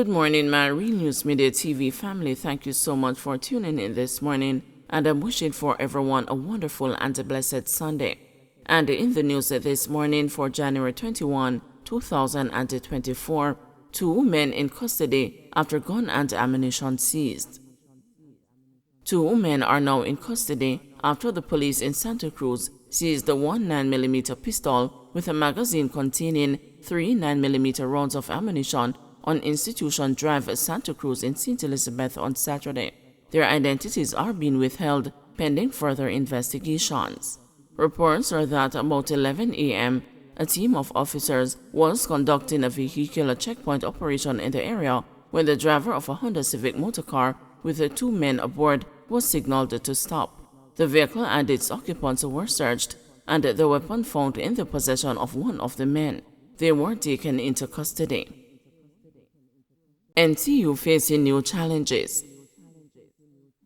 Good morning, my Real News Media TV family. Thank you so much for tuning in this morning, and I'm wishing for everyone a wonderful and a blessed Sunday. And in the news this morning for January 21, 2024, 2 men in custody after gun and ammunition seized. 2 men are now in custody after the police in Santa Cruz seized the 1 9mm pistol with a magazine containing 3 9mm rounds of ammunition on Institution Drive, Santa Cruz in St. Elizabeth on Saturday. Their identities are being withheld pending further investigations. Reports are that about 11 a.m., a team of officers was conducting a vehicular checkpoint operation in the area when the driver of a Honda Civic motorcar with the 2 men aboard was signaled to stop. The vehicle and its occupants were searched, and the weapon found in the possession of one of the men. They were taken into custody. NTU facing new challenges.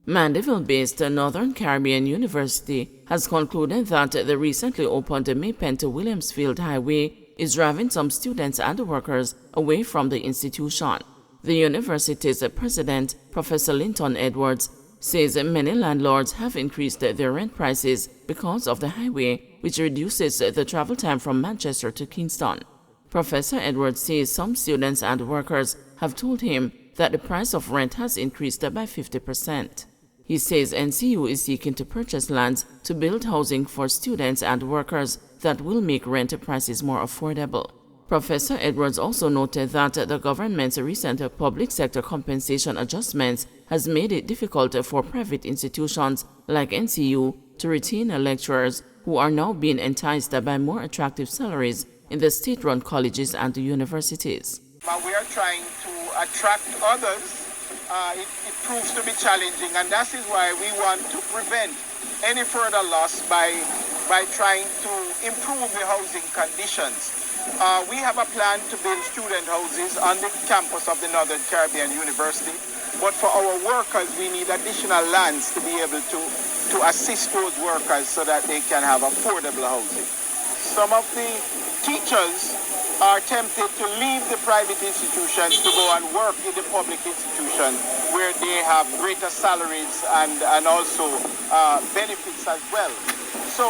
Mandeville-based Northern Caribbean University has concluded that the recently opened Maypen to Williamsfield Highway is driving some students and workers away from the institution. The university's president, Professor Linton Edwards, says many landlords have increased their rent prices because of the highway, which reduces the travel time from Manchester to Kingston. Professor Edwards says some students and workers have told him that the price of rent has increased by 50%. He says NCU is seeking to purchase lands to build housing for students and workers that will make rent prices more affordable. Professor Edwards also noted that the government's recent public sector compensation adjustments has made it difficult for private institutions like NCU to retain lecturers who are now being enticed by more attractive salaries in the state-run colleges and universities. We are trying to attract others. It proves to be challenging, and that is why we want to prevent any further loss by trying to improve the housing conditions. We have a plan to build student houses on the campus of the Northern Caribbean University, but for our workers, we need additional lands to be able to assist those workers so that they can have affordable housing. Some of the teachers are tempted to leave the private institutions to go and work in the public institution where they have greater salaries and also benefits as well. So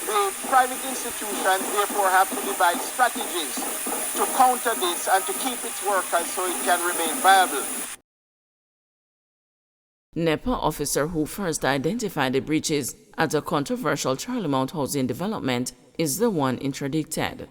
the private institutions therefore have to devise strategies to counter this and to keep its workers so it can remain viable. NEPA officer who first identified the breaches at a controversial Charlemont housing development is the one interdicted.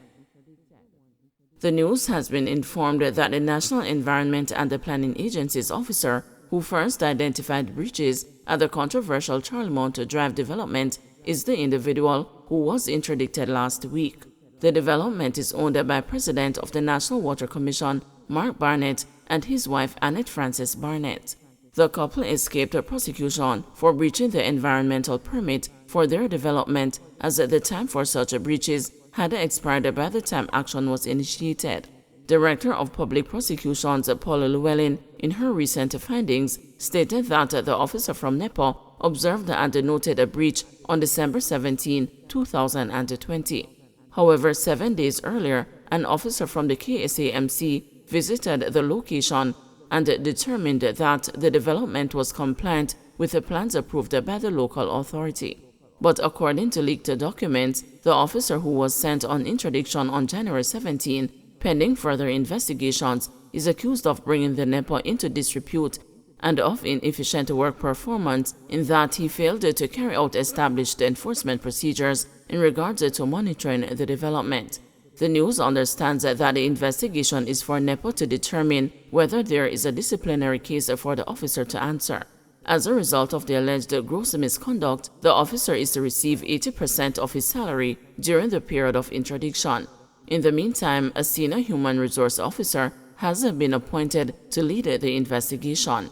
The news has been informed that the National Environment and the Planning Agency's officer who first identified breaches at the controversial Charlemont Drive development is the individual who was interdicted last week. The development is owned by President of the National Water Commission, Mark Barnett, and his wife, Annette Frances Barnett. The couple escaped prosecution for breaching the environmental permit for their development, as the time for such breaches had expired by the time action was initiated. Director of Public Prosecutions Paula Llewellyn, in her recent findings, stated that the officer from NEPA observed and noted a breach on December 17, 2020. However, 7 days earlier, an officer from the KSAMC visited the location and determined that the development was compliant with the plans approved by the local authority. But according to leaked documents, the officer who was sent on interdiction on January 17, pending further investigations, is accused of bringing the NEPA into disrepute and of inefficient work performance in that he failed to carry out established enforcement procedures in regards to monitoring the development. The news understands that the investigation is for NEPA to determine whether there is a disciplinary case for the officer to answer. As a result of the alleged gross misconduct, the officer is to receive 80% of his salary during the period of interdiction. In the meantime, a senior human resource officer has been appointed to lead the investigation.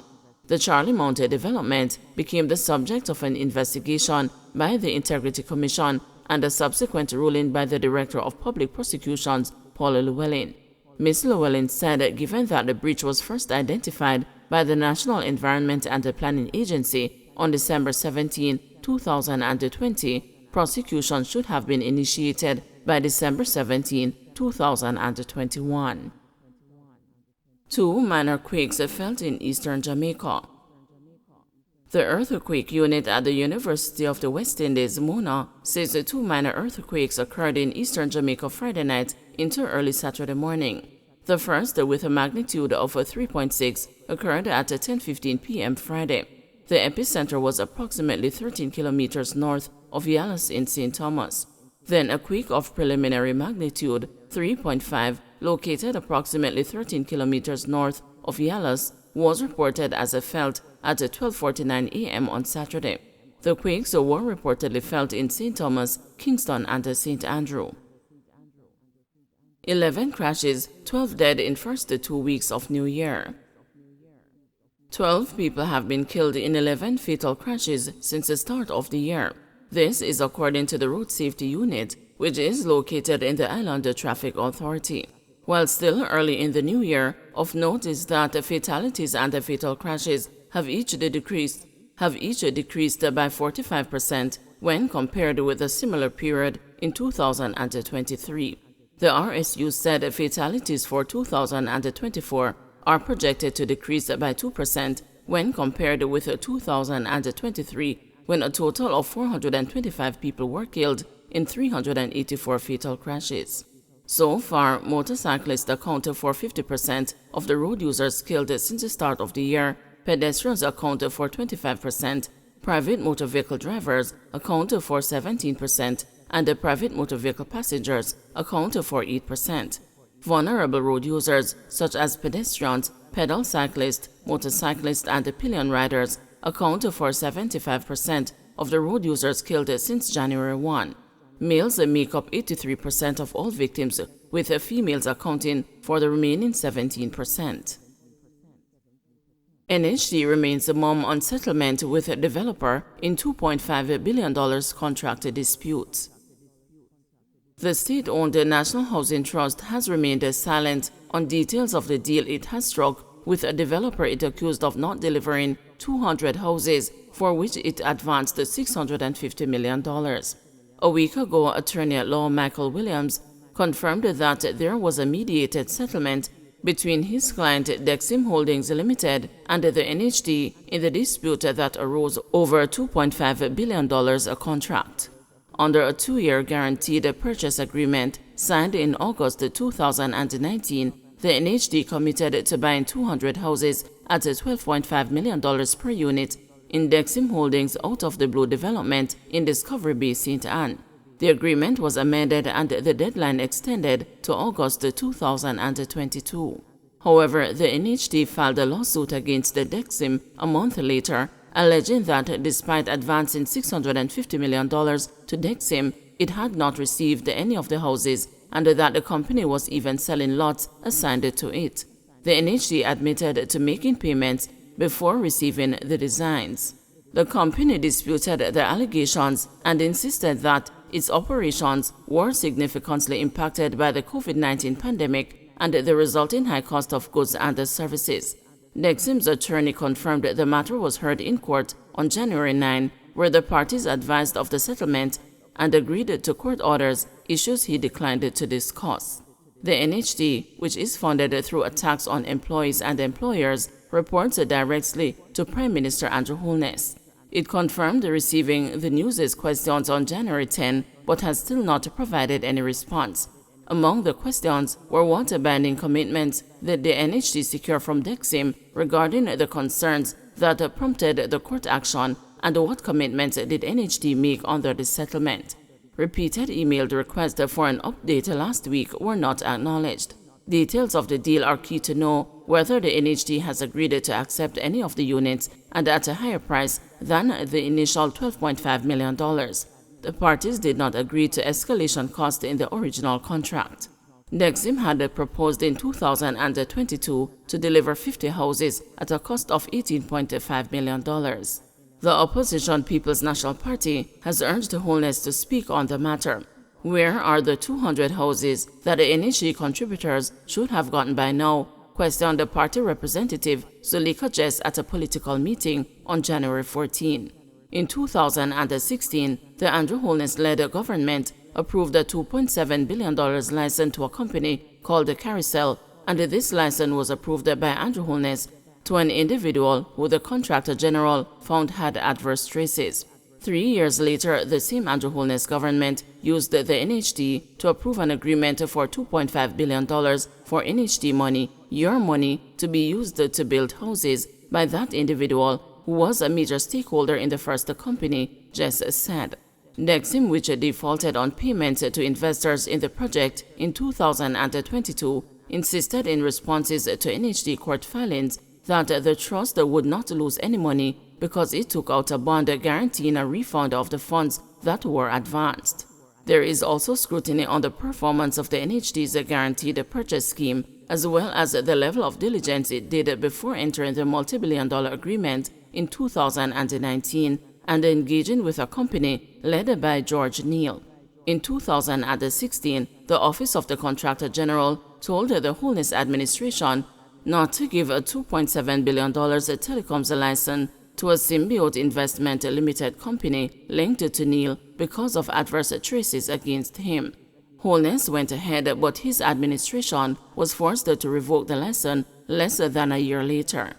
The Charlemont development became the subject of an investigation by the Integrity Commission and a subsequent ruling by the Director of Public Prosecutions, Paula Llewellyn. Ms. Llewellyn said given that the breach was first identified by the National Environment and the Planning Agency on December 17, 2020, prosecution should have been initiated by December 17, 2021. Two minor quakes felt in eastern Jamaica. The earthquake unit at the University of the West Indies, Mona, says the two minor earthquakes occurred in eastern Jamaica Friday night into early Saturday morning. The first, with a magnitude of 3.6, occurred at 10:15 p.m. Friday. The epicenter was approximately 13 kilometers north of Yallas in St. Thomas. Then a quake of preliminary magnitude 3.5, located approximately 13 kilometers north of Yallas, was reported as felt at 12:49 a.m. on Saturday. The quakes were reportedly felt in St. Thomas, Kingston, and St. Andrew. 11 crashes, 12 dead in first 2 weeks of New Year. 12 people have been killed in 11 fatal crashes since the start of the year. This is according to the Road Safety Unit, which is located in the Island Traffic Authority. While still early in the new year, of note is that fatalities and fatal crashes have each decreased by 45% when compared with a similar period in 2023. The RSU said fatalities for 2024 are projected to decrease by 2% when compared with 2023, when a total of 425 people were killed in 384 fatal crashes. So far, motorcyclists account for 50% of the road users killed since the start of the year, pedestrians account for 25%, private motor vehicle drivers account for 17%, and the private motor vehicle passengers account for 8%. Vulnerable road users, such as pedestrians, pedal cyclists, motorcyclists, and pillion riders, account for 75% of the road users killed since January 1. Males make up 83% of all victims, with females accounting for the remaining 17%. NHD remains mum on settlement with a developer in $2.5 billion contract dispute. The state-owned National Housing Trust has remained silent on details of the deal it has struck with a developer it accused of not delivering 200 houses, for which it advanced $650 million. A week ago, attorney-at-law Michael Williams confirmed that there was a mediated settlement between his client Dexim Holdings Limited and the NHD in the dispute that arose over a $2.5 billion contract. Under a 2-year guaranteed purchase agreement signed in August 2019, the NHD committed to buying 200 houses at $12.5 million per unit in Dexim Holdings Out of the Blue development in Discovery Bay, St. Anne. The agreement was amended and the deadline extended to August 2022. However, the NHD filed a lawsuit against the Dexim a month later, alleging that despite advancing $650 million to Dexim, it had not received any of the houses and that the company was even selling lots assigned to it. The NHD admitted to making payments before receiving the designs. The company disputed the allegations and insisted that its operations were significantly impacted by the COVID-19 pandemic and the resulting high cost of goods and services. Dexim's attorney confirmed the matter was heard in court on January 9, where the parties advised of the settlement and agreed to court orders, issues he declined to discuss. The NHD, which is funded through a tax on employees and employers, reports directly to Prime Minister Andrew Holness. It confirmed receiving the news's questions on January 10, but has still not provided any response. Among the questions were what binding commitments did the NHD secure from Dexim regarding the concerns that prompted the court action, and what commitments did NHD make under the settlement. Repeated emailed requests for an update last week were not acknowledged. Details of the deal are key to know whether the NHD has agreed to accept any of the units and at a higher price than the initial $12.5 million. The parties did not agree to escalation cost in the original contract. Dexim had proposed in 2022 to deliver 50 houses at a cost of $18.5 million. The opposition People's National Party has urged Holness to speak on the matter. Where are the 200 houses that the NHD contributors should have gotten by now? Questioned the party representative Zulika Jess at a political meeting on January 14. In 2016, the Andrew Holness-led government approved a $2.7 billion license to a company called Carousel, and this license was approved by Andrew Holness to an individual who the Contractor General found had adverse traces. 3 years later, the same Andrew Holness government used the NHD to approve an agreement for $2.5 billion for NHD money, your money, to be used to build houses by that individual who was a major stakeholder in the first company, Jess said. Dexim, which defaulted on payments to investors in the project in 2022, insisted in responses to NHD court filings that the trust would not lose any money because it took out a bond guaranteeing a refund of the funds that were advanced. There is also scrutiny on the performance of the NHD's guaranteed purchase scheme, as well as the level of diligence it did before entering the multi-billion-dollar agreement in 2019 and engaging with a company led by George Neal. In 2016, the Office of the Contractor General told the Holness administration not to give a $2.7 billion telecoms license to a Symbiote Investment Limited company linked to Neal because of adverse traces against him. Holness went ahead, but his administration was forced to revoke the license less than a year later.